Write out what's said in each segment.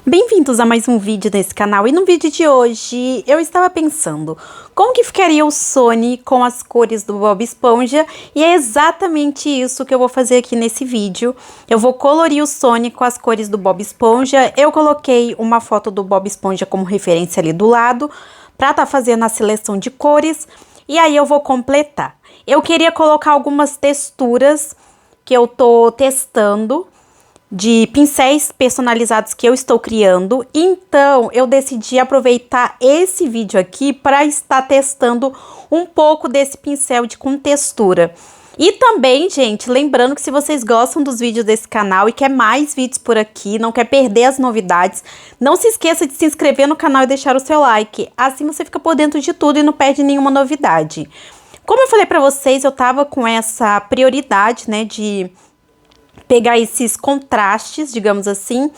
Bem-vindos a mais um vídeo nesse canal. E no vídeo de hoje eu estava pensando como que ficaria o Sony com as cores do Bob Esponja, e é exatamente isso que eu vou fazer aqui nesse vídeo. Eu vou colorir o Sony com as cores do Bob Esponja. Eu coloquei uma foto do Bob Esponja como referência ali do lado para estar fazendo a seleção de cores, e aí eu vou completar. Eu queria colocar algumas texturas que eu tô testando de pincéis personalizados que eu estou criando, então eu decidi aproveitar esse vídeo aqui para estar testando um pouco desse pincel com textura. E também, gente, lembrando que se vocês gostam dos vídeos desse canal e quer mais vídeos por aqui, não quer perder as novidades, não se esqueça de se inscrever no canal e deixar o seu like, assim você fica por dentro de tudo e não perde nenhuma novidade. Como eu falei para vocês, eu tava com essa prioridade, né, de pegar esses contrastes, digamos assim.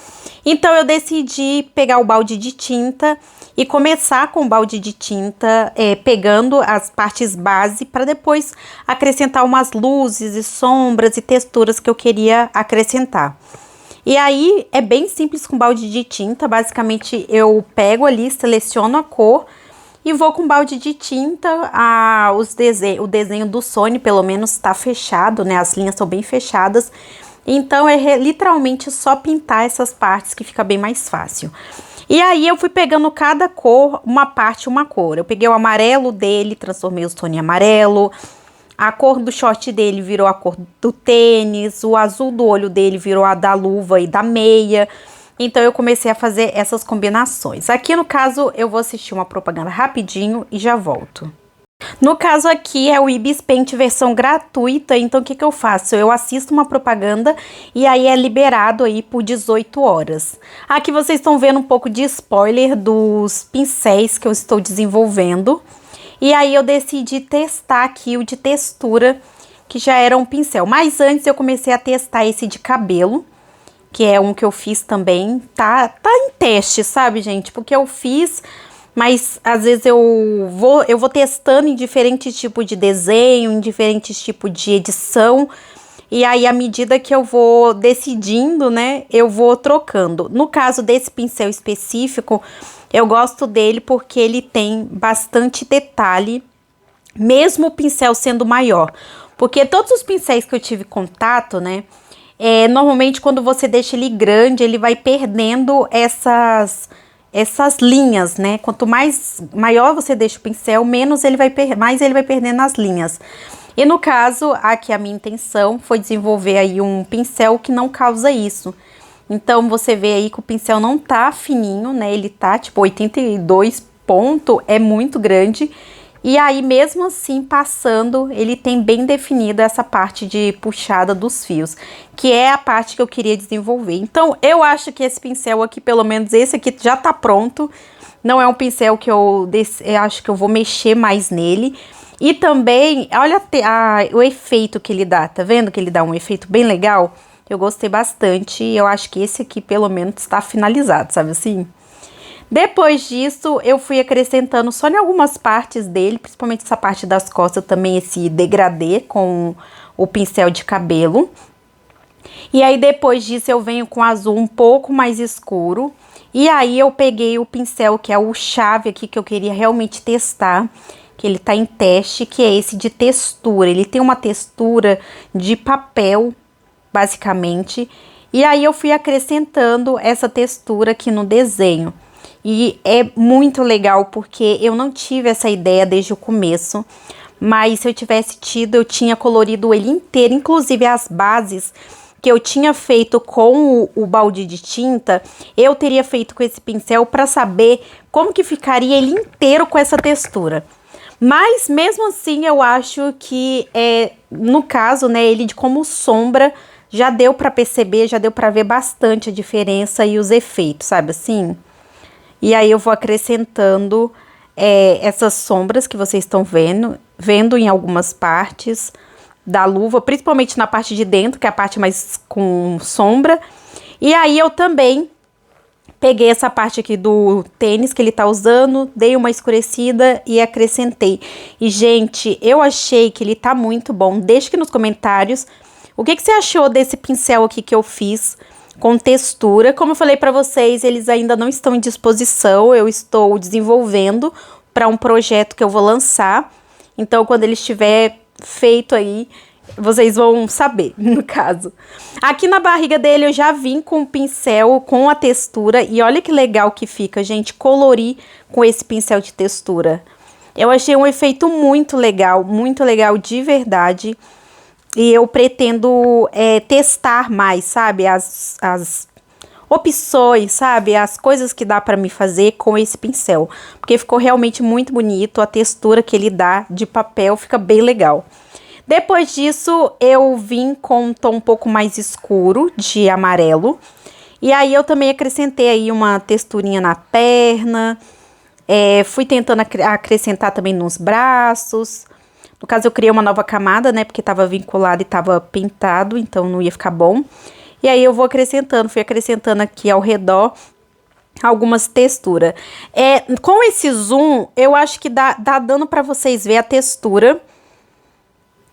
Então eu decidi pegar o balde de tinta e começar com o balde de tinta, pegando as partes base para depois acrescentar umas luzes e sombras e texturas que eu queria acrescentar. E aí é bem simples com balde de tinta. Basicamente eu pego ali, seleciono a cor e vou com balde de tinta. O desenho do Sony pelo menos está fechado, né? As linhas são bem fechadas. Então, é literalmente só pintar essas partes que fica bem mais fácil. E aí, eu fui pegando cada cor, uma parte, uma cor. Eu peguei o amarelo dele, transformei o Sony em amarelo. A cor do short dele virou a cor do tênis. O azul do olho dele virou a da luva e da meia. Então, eu comecei a fazer essas combinações. Aqui, no caso, eu vou assistir uma propaganda rapidinho e já volto. No caso aqui é o Ibis Paint versão gratuita, então o que eu faço? Eu assisto uma propaganda e aí é liberado aí por 18 horas. Aqui vocês estão vendo um pouco de spoiler dos pincéis que eu estou desenvolvendo. E aí eu decidi testar aqui o de textura, que já era um pincel. Mas antes eu comecei a testar esse de cabelo, que é um que eu fiz também. Tá em teste, sabe, gente? Porque eu fiz, mas às vezes eu vou testando em diferentes tipos de desenho, em diferentes tipos de edição. E aí, à medida que eu vou decidindo, né, eu vou trocando. No caso desse pincel específico, eu gosto dele porque ele tem bastante detalhe, mesmo o pincel sendo maior. Porque todos os pincéis que eu tive contato, né, normalmente quando você deixa ele grande, ele vai perdendo essas linhas, né? Quanto maior você deixa o pincel, mais ele vai perdendo as linhas. E no caso, aqui a minha intenção foi desenvolver aí um pincel que não causa isso. Então, você vê aí que o pincel não tá fininho, né? Ele tá, tipo, 82 pontos, é muito grande. E aí, mesmo assim, passando, ele tem bem definido essa parte de puxada dos fios, que é a parte que eu queria desenvolver. Então, eu acho que esse pincel aqui, pelo menos esse aqui, já tá pronto. Não é um pincel que eu acho que eu vou mexer mais nele. E também, olha o efeito que ele dá, tá vendo que ele dá um efeito bem legal? Eu gostei bastante e eu acho que esse aqui, pelo menos, está finalizado, sabe assim? Depois disso, eu fui acrescentando só em algumas partes dele, principalmente essa parte das costas também, esse degradê com o pincel de cabelo. E aí, depois disso, eu venho com azul um pouco mais escuro. E aí, eu peguei o pincel, que é o chave aqui, que eu queria realmente testar, que ele tá em teste, que é esse de textura. Ele tem uma textura de papel, basicamente. E aí, eu fui acrescentando essa textura aqui no desenho. E é muito legal porque eu não tive essa ideia desde o começo, mas se eu tivesse tido, eu tinha colorido ele inteiro, inclusive as bases que eu tinha feito com o balde de tinta, eu teria feito com esse pincel para saber como que ficaria ele inteiro com essa textura. Mas mesmo assim, eu acho que, no caso, né, ele como sombra, já deu para perceber, já deu para ver bastante a diferença e os efeitos, sabe assim? E aí eu vou acrescentando essas sombras que vocês estão vendo em algumas partes da luva, principalmente na parte de dentro, que é a parte mais com sombra. E aí eu também peguei essa parte aqui do tênis que ele tá usando, dei uma escurecida e acrescentei. E, gente, eu achei que ele tá muito bom. Deixa aqui nos comentários o que você achou desse pincel aqui que eu fiz com textura. Como eu falei para vocês, eles ainda não estão em disposição, eu estou desenvolvendo para um projeto que eu vou lançar. Então, quando ele estiver feito aí, vocês vão saber, no caso. Aqui na barriga dele eu já vim com o pincel, com a textura. E olha que legal que fica, gente, colorir com esse pincel de textura. Eu achei um efeito muito legal de verdade. E eu pretendo testar mais, sabe? As opções, sabe? As coisas que dá pra me fazer com esse pincel. Porque ficou realmente muito bonito. A textura que ele dá de papel fica bem legal. Depois disso, eu vim com um tom um pouco mais escuro de amarelo. E aí, eu também acrescentei aí uma texturinha na perna. Fui tentando acrescentar também nos braços. No caso, eu criei uma nova camada, né? Porque tava vinculado e tava pintado, então não ia ficar bom. E aí, eu vou acrescentando, fui acrescentando aqui ao redor algumas texturas. Com esse zoom, eu acho que dá dando pra vocês ver a textura.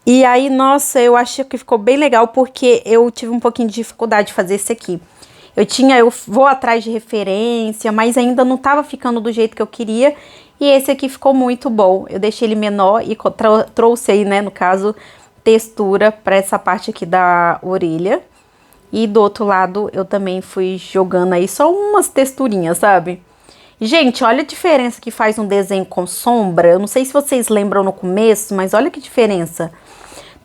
E aí, nossa, eu acho que ficou bem legal, porque eu tive um pouquinho de dificuldade de fazer esse aqui. Eu vou atrás de referência, mas ainda não tava ficando do jeito que eu queria. E esse aqui ficou muito bom. Eu deixei ele menor e trouxe aí, né, no caso, textura pra essa parte aqui da orelha. E do outro lado, eu também fui jogando aí só umas texturinhas, sabe? Gente, olha a diferença que faz um desenho com sombra. Eu não sei se vocês lembram no começo, mas olha que diferença.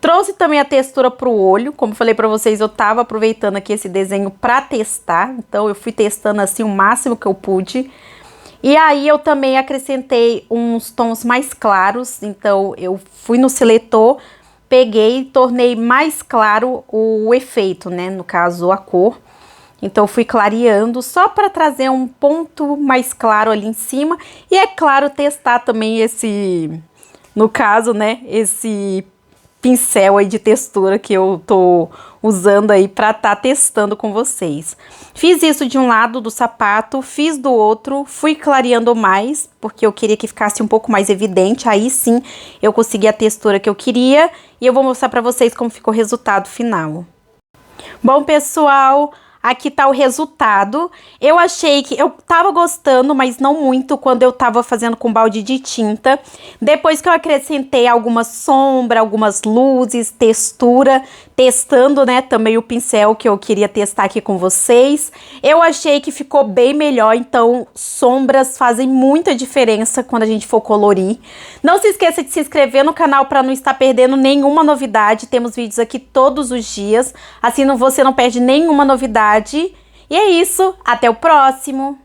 Trouxe também a textura pro olho. Como eu falei pra vocês, eu tava aproveitando aqui esse desenho pra testar. Então, eu fui testando assim o máximo que eu pude. E aí, eu também acrescentei uns tons mais claros. Então, eu fui no seletor, peguei e tornei mais claro o efeito, né? No caso, a cor. Então, fui clareando só para trazer um ponto mais claro ali em cima. E, é claro, testar também no caso, né, esse pincel aí de textura que eu tô usando aí para tá testando com vocês. Fiz isso de um lado do sapato, fiz do outro, fui clareando mais, porque eu queria que ficasse um pouco mais evidente. Aí sim, eu consegui a textura que eu queria. E eu vou mostrar para vocês como ficou o resultado final. Bom, pessoal, aqui tá o resultado. Eu achei que eu tava gostando, mas não muito quando eu tava fazendo com balde de tinta. Depois que eu acrescentei alguma sombra, algumas luzes, textura, testando, né, também o pincel que eu queria testar aqui com vocês, eu achei que ficou bem melhor. Então, sombras fazem muita diferença quando a gente for colorir. Não se esqueça de se inscrever no canal para não estar perdendo nenhuma novidade. Temos vídeos aqui todos os dias, assim você não perde nenhuma novidade. E é isso, até o próximo!